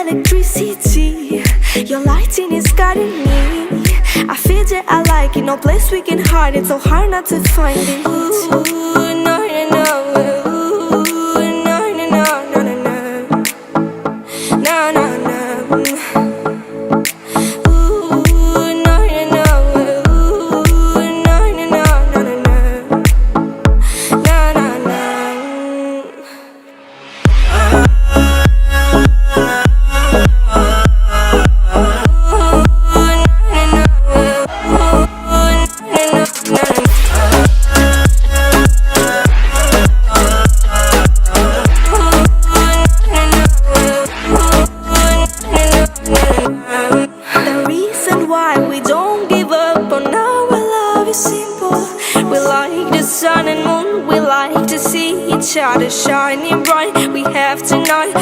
electricity. Your lighting is guiding me. I feel that I like it. No place we can hide it. So hard not to find it. Ooh, no, no, no. Ooh, no, no, no, no, no, no. No, no, no. Ooh, no, no, no. Ooh, no, no, no, no, no, no. No, no, no. The reason why we don't give up on our love is simple. We like the sun and moon, we like to see each other shining bright. We have tonight